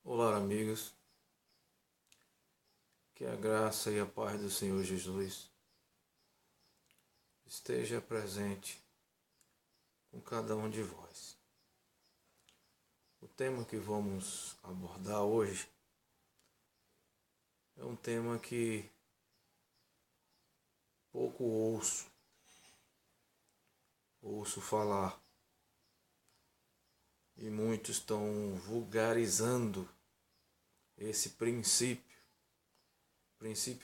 Olá, amigos. Que a graça e a paz do Senhor Jesus esteja presente com cada um de vós. O tema que vamos abordar hoje é um tema que pouco ouço falar, e muitos estão vulgarizando esse princípio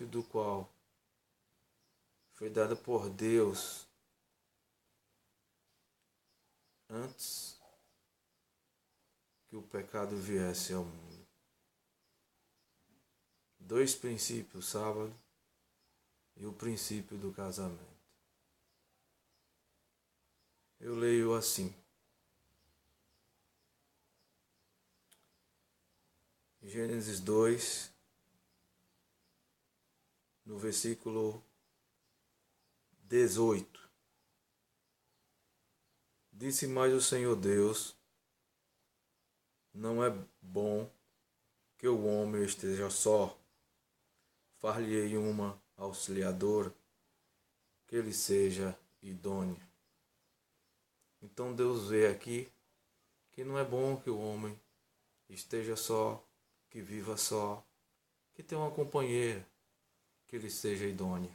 do qual foi dado por Deus antes que o pecado viesse ao mundo. Dois princípios, sábado e o princípio do casamento. Eu leio assim: Gênesis 2, no versículo 18. Disse mais o Senhor Deus: não é bom que o homem esteja só. Far-lhe-ei uma auxiliadora, que ele seja idôneo. Então Deus vê aqui que não é bom que o homem esteja só, que viva só, que tenha uma companheira, que ele seja idôneo.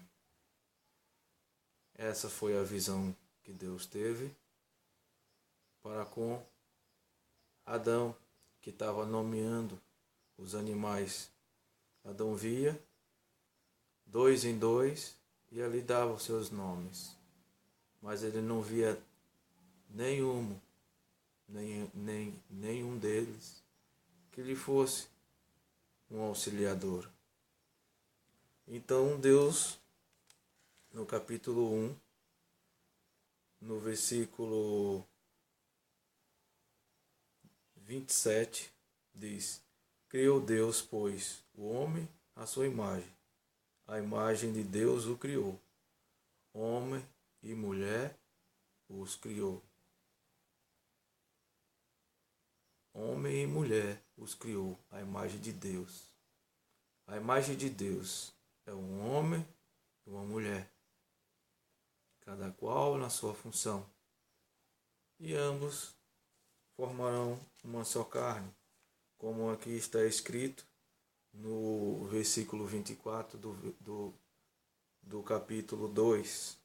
Essa foi a visão que Deus teve para com Adão, que estava nomeando os animais. Adão via, dois em dois, e ali dava os seus nomes. Mas ele não via nenhum deles que lhe fosse um auxiliador. Então Deus, no capítulo 1, no versículo 27, diz: criou Deus, pois, o homem à sua imagem. A imagem de Deus o criou. Homem e mulher os criou. Homem e mulher os criou, a imagem de Deus. A imagem de Deus é um homem e uma mulher, cada qual na sua função. E ambos formarão uma só carne, como aqui está escrito no versículo 24 do capítulo 2.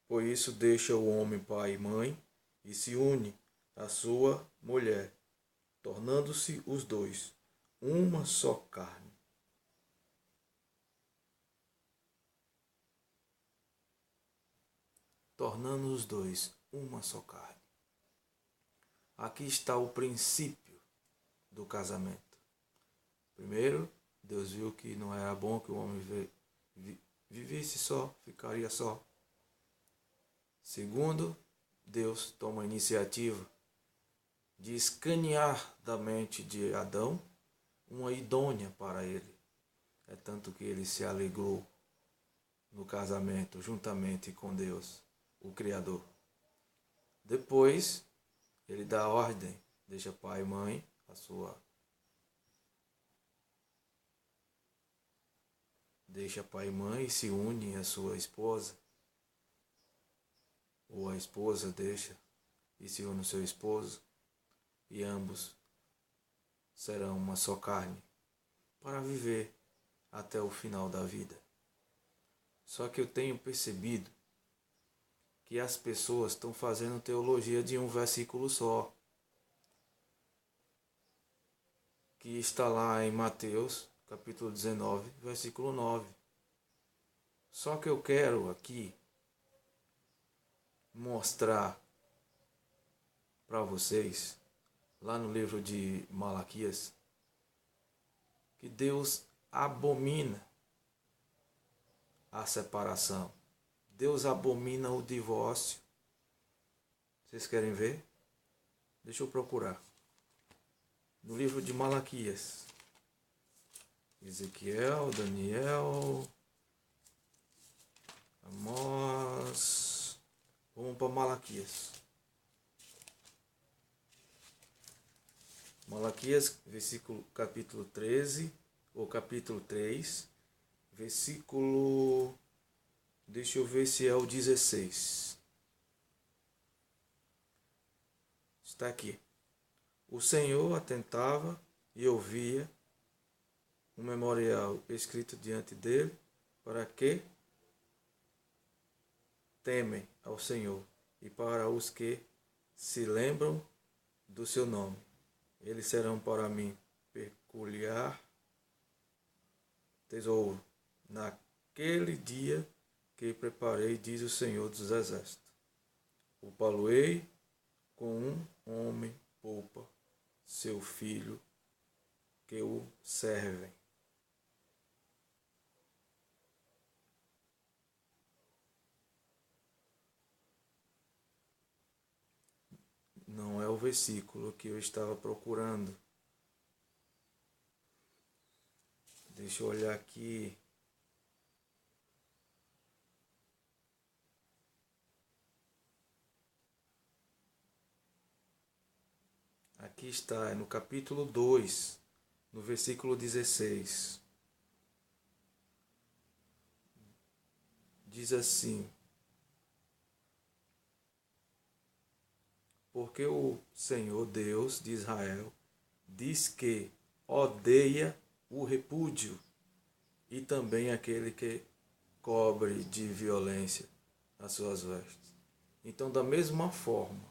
Por isso deixa o homem pai e mãe e se une à sua mulher, tornando-se os dois uma só carne. Tornando os dois uma só carne. Aqui está o princípio do casamento. Primeiro, Deus viu que não era bom que o homem vivesse só, ficaria só. Segundo, Deus toma a iniciativa de escanear da mente de Adão uma idônea para ele. É tanto que ele se alegrou no casamento juntamente com Deus, o Criador. Depois, ele dá a ordem, deixa pai e mãe, deixa pai e mãe e se une à sua esposa. Ou a esposa deixa e se une ao seu esposo. E ambos serão uma só carne para viver até o final da vida. Só que eu tenho percebido que as pessoas estão fazendo teologia de um versículo só, que está lá em Mateus, capítulo 19, versículo 9. Só que eu quero aqui mostrar para vocês, lá no livro de Malaquias, que Deus abomina a separação. Deus abomina o divórcio. Vocês querem ver? Deixa eu procurar. No livro de Malaquias. Ezequiel, Daniel, Amós. Vamos para Malaquias. Malaquias, capítulo 13, ou capítulo 3, versículo, deixa eu ver se é o 16. Está aqui. O Senhor atentava e ouvia um memorial escrito diante dele, para que temem ao Senhor e para os que se lembram do seu nome. Eles serão para mim peculiar tesouro naquele dia que preparei, diz o Senhor dos Exércitos. O paloei com um homem poupa seu filho que o servem. Não é o versículo que eu estava procurando. Deixa eu olhar aqui. Aqui está, é no capítulo 2, no versículo 16. Diz assim: porque o Senhor Deus de Israel diz que odeia o repúdio e também aquele que cobre de violência as suas vestes. Então, da mesma forma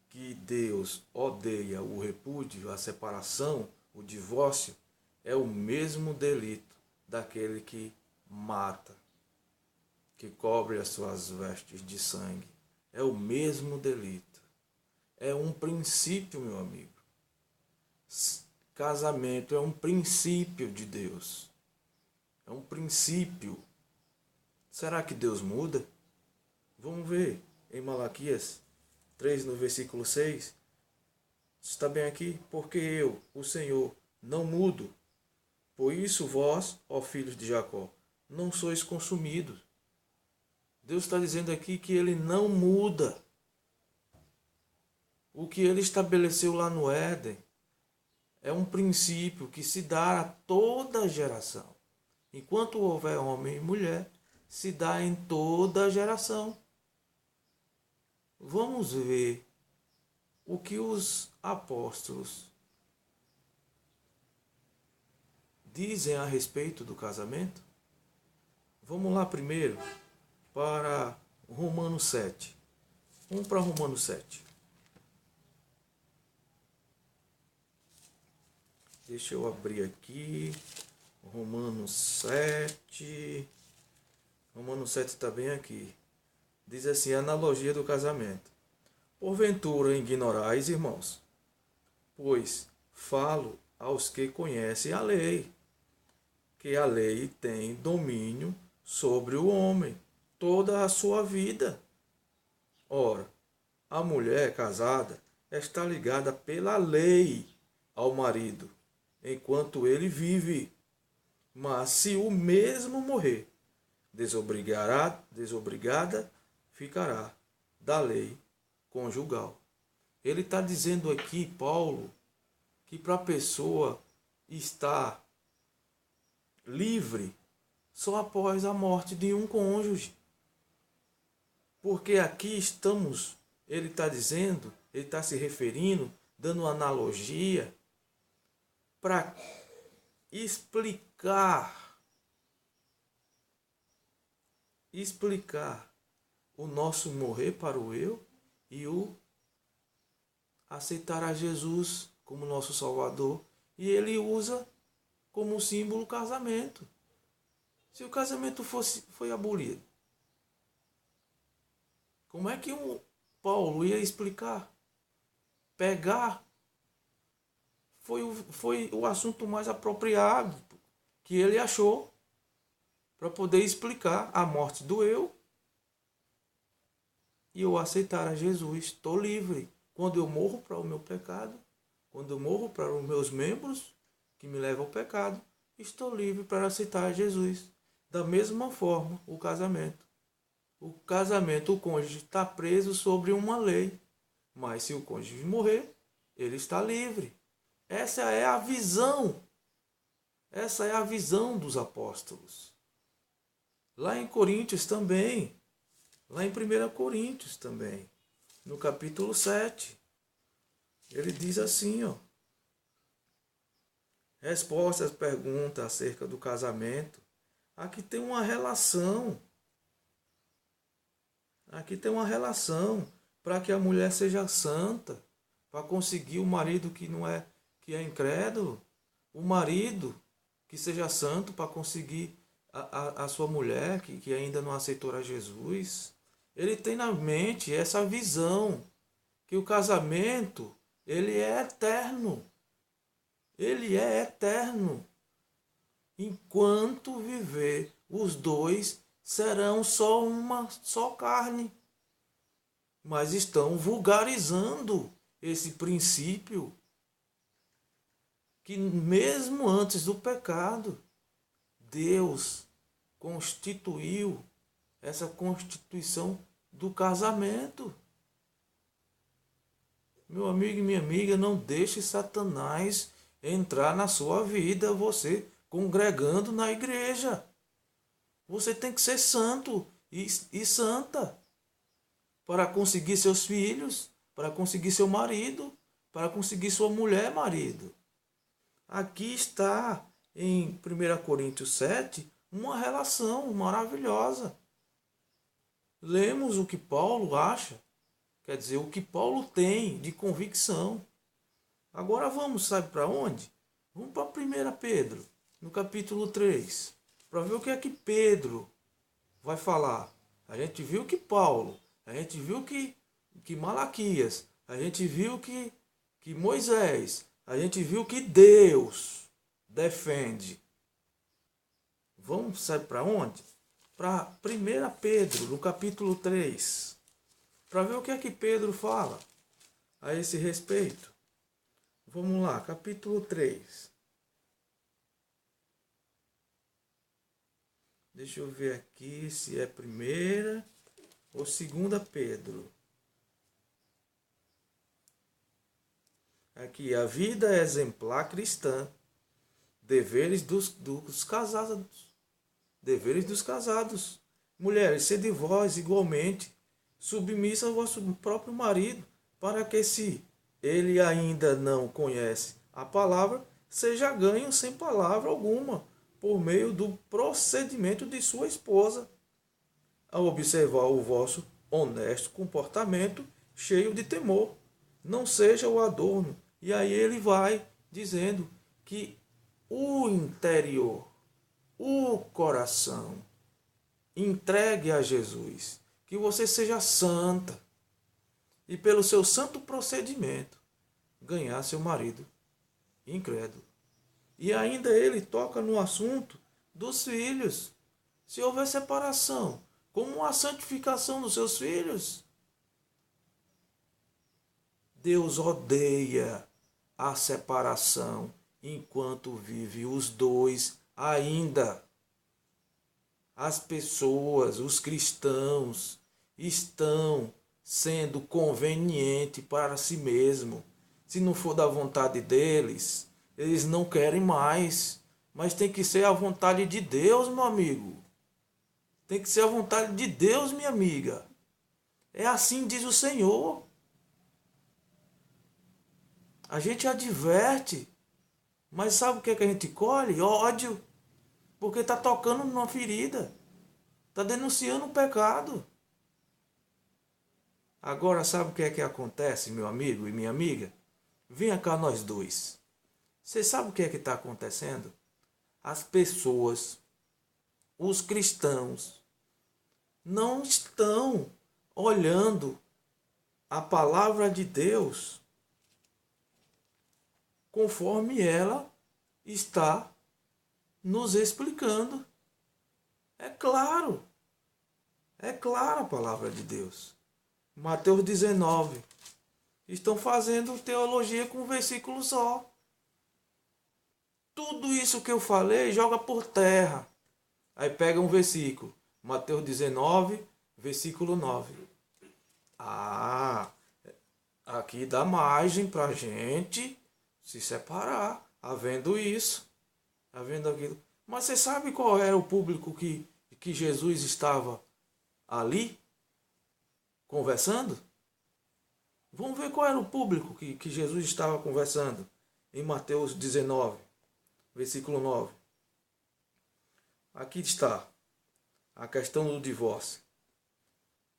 que Deus odeia o repúdio, a separação, o divórcio, é o mesmo delito daquele que mata, que cobre as suas vestes de sangue. É o mesmo delito. É um princípio, meu amigo. Casamento é um princípio de Deus. É um princípio. Será que Deus muda? Vamos ver em Malaquias 3, no versículo 6. Está bem aqui? Porque eu, o Senhor, não mudo. Por isso vós, ó filhos de Jacó, não sois consumidos. Deus está dizendo aqui que Ele não muda. O que Ele estabeleceu lá no Éden é um princípio que se dá a toda geração. Enquanto houver homem e mulher, se dá em toda geração. Vamos ver o que os apóstolos dizem a respeito do casamento. Vamos lá primeiro para Romanos 7. Vamos para Romanos 7. Deixa eu abrir aqui. Romanos 7. Romanos 7 está bem aqui. Diz assim, a analogia do casamento. Porventura ignorais, irmãos, pois falo aos que conhecem a lei, que a lei tem domínio sobre o homem toda a sua vida. Ora, a mulher casada está ligada pela lei ao marido, enquanto ele vive. Mas se o mesmo morrer, desobrigada ficará da lei conjugal. Ele está dizendo aqui, Paulo, que para a pessoa estar livre só após a morte de um cônjuge. Porque aqui estamos, ele está dizendo, ele está se referindo, dando uma analogia para explicar o nosso morrer para o eu e o aceitar a Jesus como nosso Salvador. E ele usa como símbolo o casamento. Se o casamento foi abolido, como é que o Paulo ia explicar? Pegar foi o assunto mais apropriado que ele achou para poder explicar a morte do eu e eu aceitar a Jesus. Estou livre. Quando eu morro para o meu pecado, quando eu morro para os meus membros que me levam ao pecado, estou livre para aceitar a Jesus. Da mesma forma, o casamento. O casamento, o cônjuge está preso sobre uma lei. Mas se o cônjuge morrer, ele está livre. Essa é a visão. Essa é a visão dos apóstolos. Lá em Coríntios também. Lá em 1 Coríntios também. No capítulo 7. Ele diz assim, ó. Resposta às perguntas acerca do casamento. Aqui tem uma relação. Aqui tem uma relação para que a mulher seja santa, para conseguir o marido que é incrédulo, o marido que seja santo para conseguir a sua mulher que ainda não aceitou a Jesus. Ele tem na mente essa visão que o casamento ele é eterno. Ele é eterno. Enquanto viver, os dois serão só uma só carne. Mas estão vulgarizando esse princípio que mesmo antes do pecado, Deus constituiu essa constituição do casamento. Meu amigo e minha amiga, não deixe Satanás entrar na sua vida, você congregando na igreja. Você tem que ser santo e santa para conseguir seus filhos, para conseguir seu marido, para conseguir sua mulher, marido. Aqui está em 1 Coríntios 7 uma relação maravilhosa. Lemos o que Paulo acha, quer dizer, o que Paulo tem de convicção. Agora vamos, sabe para onde? Vamos para 1 Pedro, no capítulo 3, para ver o que é que Pedro vai falar. A gente viu que Paulo, a gente viu que Malaquias, a gente viu que Moisés, a gente viu que Deus defende. Vamos, sabe para onde? Para 1 Pedro, no capítulo 3, para ver o que é que Pedro fala a esse respeito. Vamos lá, capítulo 3. Deixa eu ver aqui se é 1 ou 2 Pedro. Aqui, a vida exemplar cristã. Deveres dos casados. Deveres dos casados. Mulheres, sede vós igualmente submissa ao vosso próprio marido, para que se ele ainda não conhece a palavra, seja ganho sem palavra alguma, por meio do procedimento de sua esposa, ao observar o vosso honesto comportamento cheio de temor. Não seja o adorno. E aí ele vai dizendo que o interior, o coração, entregue a Jesus. Que você seja santa. E pelo seu santo procedimento, ganhar seu marido incrédulo. E ainda ele toca no assunto dos filhos. Se houver separação, como a santificação dos seus filhos? Deus odeia a separação enquanto vive os dois ainda. As pessoas, os cristãos, estão sendo conveniente para si mesmo. Se não for da vontade deles, eles não querem mais. Mas tem que ser a vontade de Deus, meu amigo. Tem que ser a vontade de Deus, minha amiga. É assim diz o Senhor. A gente adverte, mas sabe o que é que a gente colhe? Ódio. Porque está tocando numa ferida. Está denunciando um pecado. Agora sabe o que é que acontece, meu amigo e minha amiga? Venha cá nós dois. Você sabe o que é que está acontecendo? As pessoas, os cristãos, não estão olhando a palavra de Deus conforme ela está nos explicando. É claro a palavra de Deus. Mateus 19. Estão fazendo teologia com um versículo só. Tudo isso que eu falei joga por terra. Aí pega um versículo. Mateus 19, versículo 9. Aqui dá margem para a gente se separar, havendo isso, havendo aquilo. Mas você sabe qual era o público que Jesus estava ali conversando? Vamos ver qual era o público que Jesus estava conversando em Mateus 19, versículo 9. Aqui está a questão do divórcio.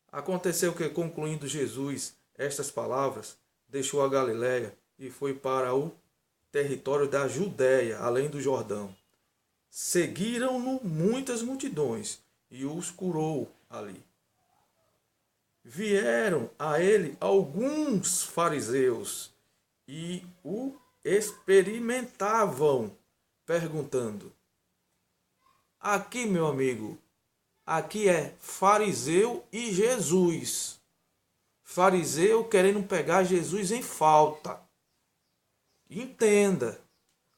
Aconteceu que, concluindo Jesus estas palavras, deixou a Galiléia e foi para o território da Judéia, além do Jordão. Seguiram-no muitas multidões e os curou ali. Vieram a ele alguns fariseus e o experimentavam, perguntando. Aqui, meu amigo, aqui é fariseu e Jesus. Fariseu querendo pegar Jesus em falta. Entenda,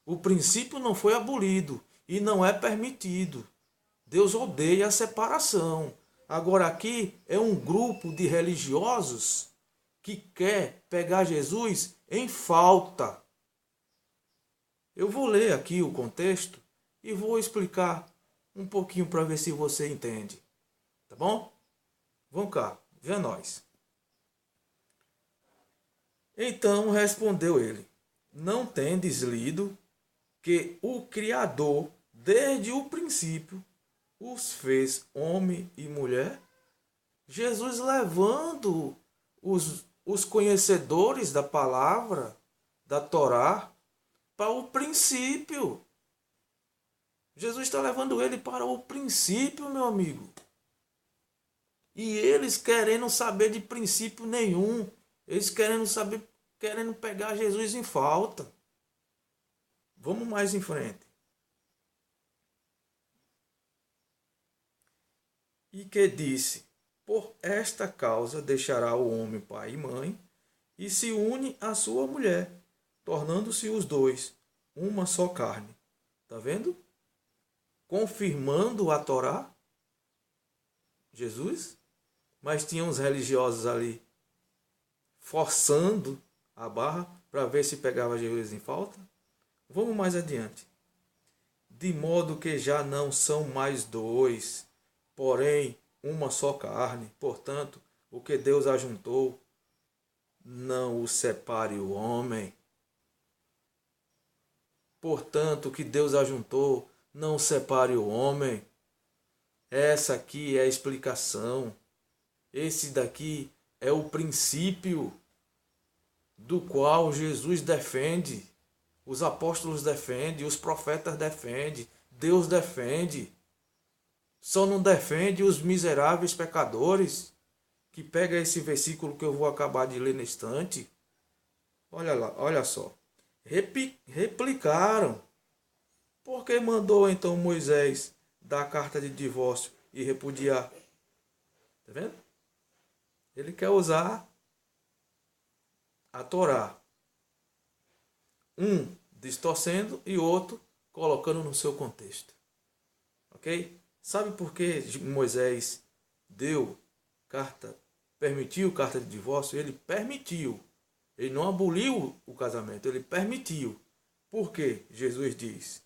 o princípio não foi abolido e não é permitido. Deus odeia a separação. Agora aqui é um grupo de religiosos que quer pegar Jesus em falta. Eu vou ler aqui o contexto e vou explicar um pouquinho para ver se você entende. Tá bom? Vamos cá, vê nós. Então respondeu ele: Não tendes lido que o Criador, desde o princípio, os fez homem e mulher? Jesus levando os conhecedores da palavra, da Torá, para o princípio. Jesus está levando ele para o princípio, meu amigo. E eles querendo saber de princípio nenhum. Eles querendo pegar Jesus em falta. Vamos mais em frente. E que disse: Por esta causa deixará o homem pai e mãe, e se une à sua mulher, tornando-se os dois uma só carne. Está vendo? Confirmando a Torá, Jesus, mas tinha uns religiosos ali forçando a barra para ver se pegava Jesus em falta. Vamos mais adiante. De modo que já não são mais dois, porém uma só carne. Portanto, o que Deus ajuntou, não o separe o homem. Portanto, o que Deus ajuntou, não separe o homem. Essa aqui é a explicação. Esse daqui é o princípio do qual Jesus defende, os apóstolos defendem, os profetas defendem, Deus defende. Só não defende os miseráveis pecadores, que pega esse versículo que eu vou acabar de ler neste instante. Olha lá, olha só. Replicaram. Por que mandou então Moisés dar a carta de divórcio e repudiar? Está vendo? Ele quer usar a Torá. Um distorcendo e outro colocando no seu contexto. Ok? Sabe por que Moisés deu carta, permitiu carta de divórcio? Ele permitiu. Ele não aboliu o casamento, ele permitiu. Por quê? Jesus diz.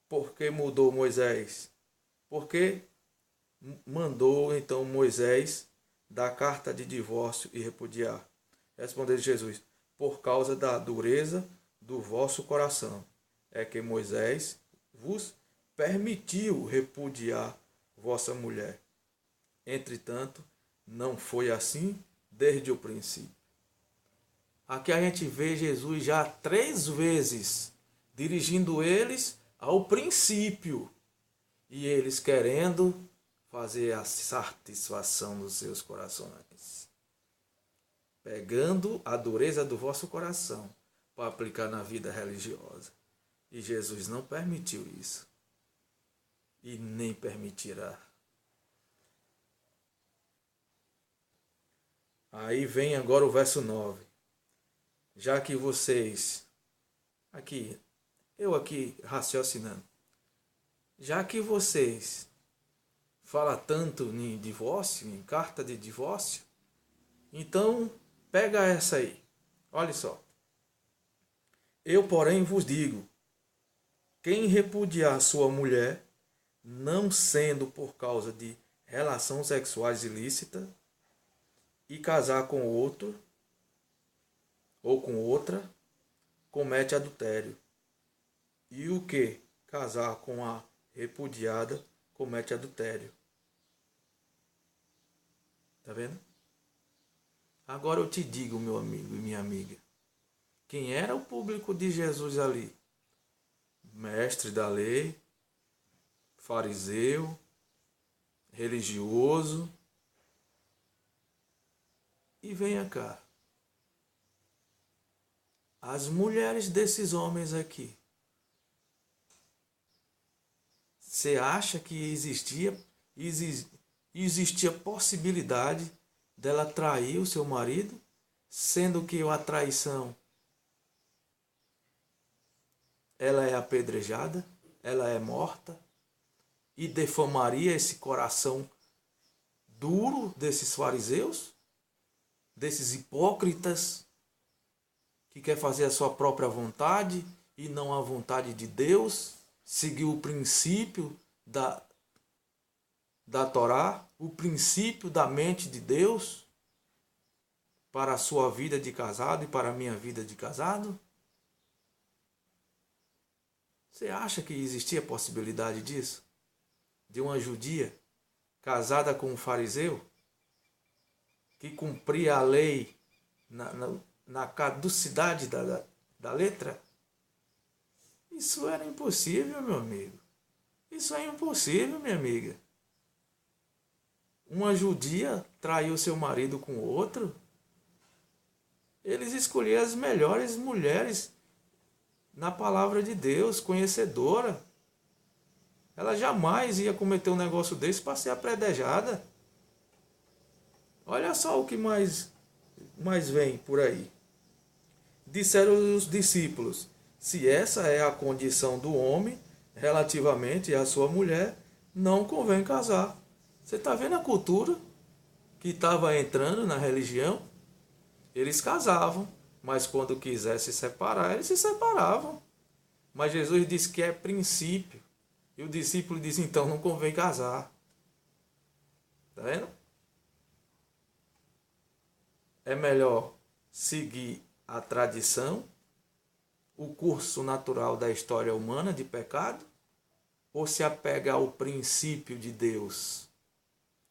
Por que mudou Moisés? Porque mandou então Moisés dar carta de divórcio e repudiar. Respondeu Jesus: Por causa da dureza do vosso coração, é que Moisés vos permitiu repudiar vossa mulher. Entretanto, não foi assim desde o princípio. Aqui a gente vê Jesus já 3 vezes dirigindo eles ao princípio e eles querendo fazer a satisfação dos seus corações, pegando a dureza do vosso coração para aplicar na vida religiosa. E Jesus não permitiu isso e nem permitirá. Aí vem agora o verso 9. Já que vocês, eu aqui raciocinando, já que vocês falam tanto em divórcio, em carta de divórcio, então pega essa aí, olha só. Eu, porém, vos digo: quem repudiar sua mulher, não sendo por causa de relação sexuais ilícita, e casar com outro ou com outra, comete adultério. E o que casar com a repudiada comete adultério. Tá vendo? Agora eu te digo, meu amigo e minha amiga, quem era o público de Jesus ali? Mestre da lei, fariseu, religioso. E venha cá, as mulheres desses homens aqui, você acha que existia possibilidade dela trair o seu marido, sendo que a traição ela é apedrejada, ela é morta e defamaria esse coração duro desses fariseus, desses hipócritas que quer fazer a sua própria vontade e não a vontade de Deus, seguir o princípio da Torá, o princípio da mente de Deus para a sua vida de casado e para a minha vida de casado? Você acha que existia possibilidade disso? De uma judia casada com um fariseu que cumpria a lei na caducidade da letra? Isso era impossível, meu amigo. Isso é impossível, minha amiga. Uma judia traiu seu marido com outro? Eles escolheram as melhores mulheres na palavra de Deus, conhecedora. Ela jamais ia cometer um negócio desse para ser apredejada. Olha só o que mais vem por aí. Disseram os discípulos: se essa é a condição do homem relativamente à sua mulher, não convém casar. Você está vendo a cultura que estava entrando na religião? Eles casavam, mas quando quisessem se separar, eles se separavam. Mas Jesus disse que é princípio. E o discípulo diz: então não convém casar. Está vendo? É melhor seguir a tradição, o curso natural da história humana de pecado, ou se apegar ao princípio de Deus?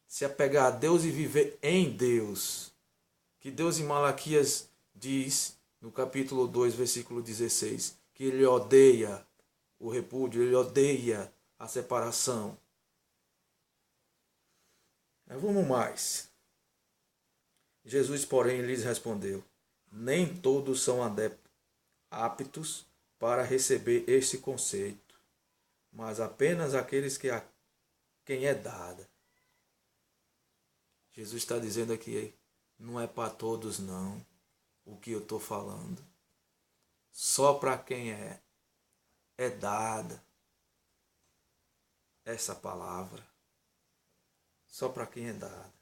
Se apegar a Deus e viver em Deus. Que Deus em Malaquias diz, no capítulo 2, versículo 16, que ele odeia o repúdio, ele odeia a separação. Mas vamos mais. Jesus, porém, lhes respondeu: nem todos são aptos para receber este conceito, mas apenas aqueles que a quem é dada. Jesus está dizendo aqui, não é para todos não, o que eu estou falando. Só para quem é dada essa palavra. Só para quem é dada.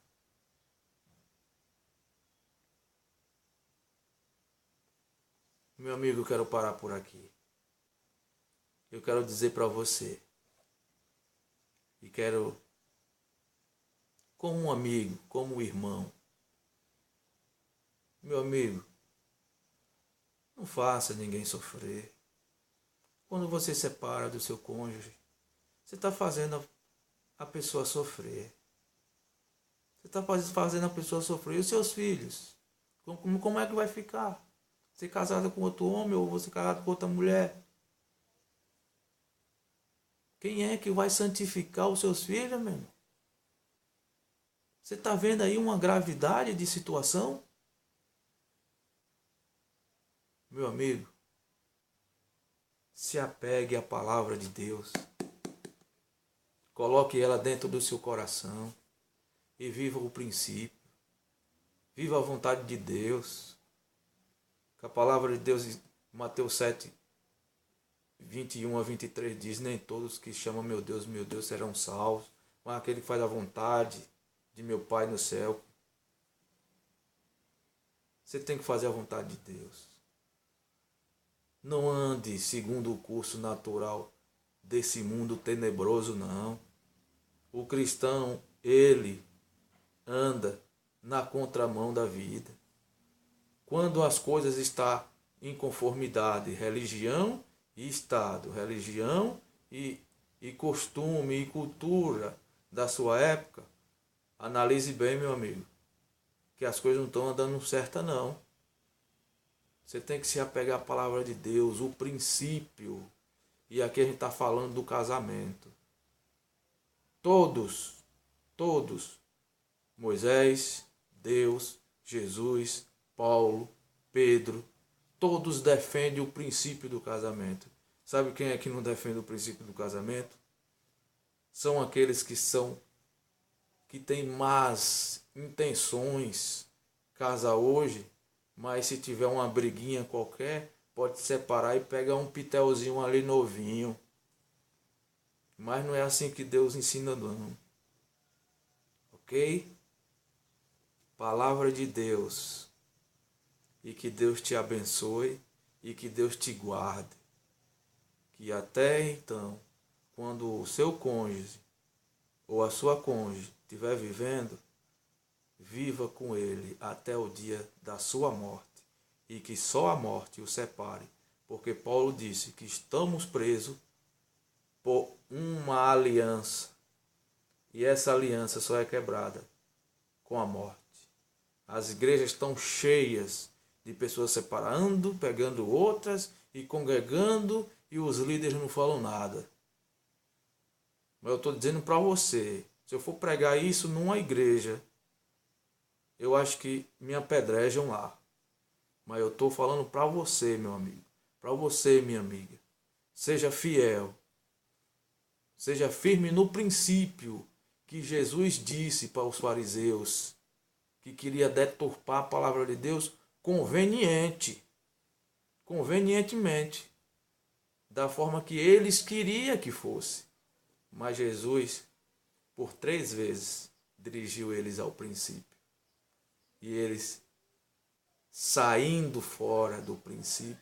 Meu amigo, eu quero parar por aqui. Eu quero dizer para você, e quero, como um amigo, como um irmão, meu amigo, não faça ninguém sofrer. Quando você separa do seu cônjuge, você está fazendo a pessoa sofrer. Você está fazendo a pessoa sofrer. E os seus filhos? Como é que vai ficar? Você casado com outro homem ou você casado com outra mulher? Quem é que vai santificar os seus filhos, meu irmão? Você está vendo aí uma gravidade de situação? Meu amigo, se apegue à palavra de Deus. Coloque ela dentro do seu coração e viva o princípio. Viva a vontade de Deus. Que a palavra de Deus, Mateus 7, 21 a 23 diz: nem todos que chamam meu Deus, serão salvos, mas aquele que faz a vontade de meu Pai no céu. Você tem que fazer a vontade de Deus. Não ande segundo o curso natural desse mundo tenebroso, não. O cristão, ele anda na contramão da vida. Quando as coisas estão em conformidade, religião e Estado, religião e costume e cultura da sua época, analise bem, meu amigo, que as coisas não estão andando certa, não. Você tem que se apegar à palavra de Deus, o princípio. E aqui a gente está falando do casamento. Todos, Moisés, Deus, Jesus, Paulo, Pedro, todos defendem o princípio do casamento. Sabe quem é que não defende o princípio do casamento? São aqueles que têm más intenções. Casa hoje, mas se tiver uma briguinha qualquer, pode separar e pegar um pitelzinho ali novinho. Mas não é assim que Deus ensina, não. Ok? Palavra de Deus. E que Deus te abençoe e que Deus te guarde. Que até então, quando o seu cônjuge ou a sua cônjuge estiver vivendo, viva com ele até o dia da sua morte. E que só a morte o separe. Porque Paulo disse que estamos presos por uma aliança. E essa aliança só é quebrada com a morte. As igrejas estão cheias de pessoas separando, pegando outras e congregando, e os líderes não falam nada. Mas eu estou dizendo para você, se eu for pregar isso numa igreja, eu acho que me apedrejam lá. Mas eu estou falando para você, meu amigo, para você, minha amiga. Seja fiel, seja firme no princípio que Jesus disse para os fariseus, que queria deturpar a palavra de Deus convenientemente, da forma que eles queriam que fosse. Mas Jesus, por 3 vezes, dirigiu eles ao princípio. E eles, saindo fora do princípio,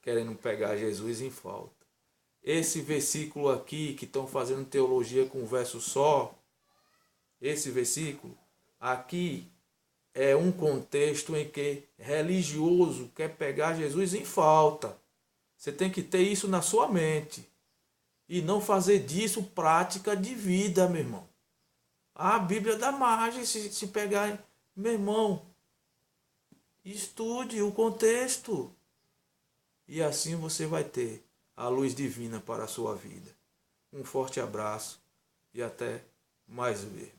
querendo pegar Jesus em falta. Esse versículo aqui, que estão fazendo teologia com um verso só, esse versículo aqui é um contexto em que religioso quer pegar Jesus em falta. Você tem que ter isso na sua mente. E não fazer disso prática de vida, meu irmão. A Bíblia dá margem se pegar. Meu irmão, estude o contexto. E assim você vai ter a luz divina para a sua vida. Um forte abraço e até mais ver.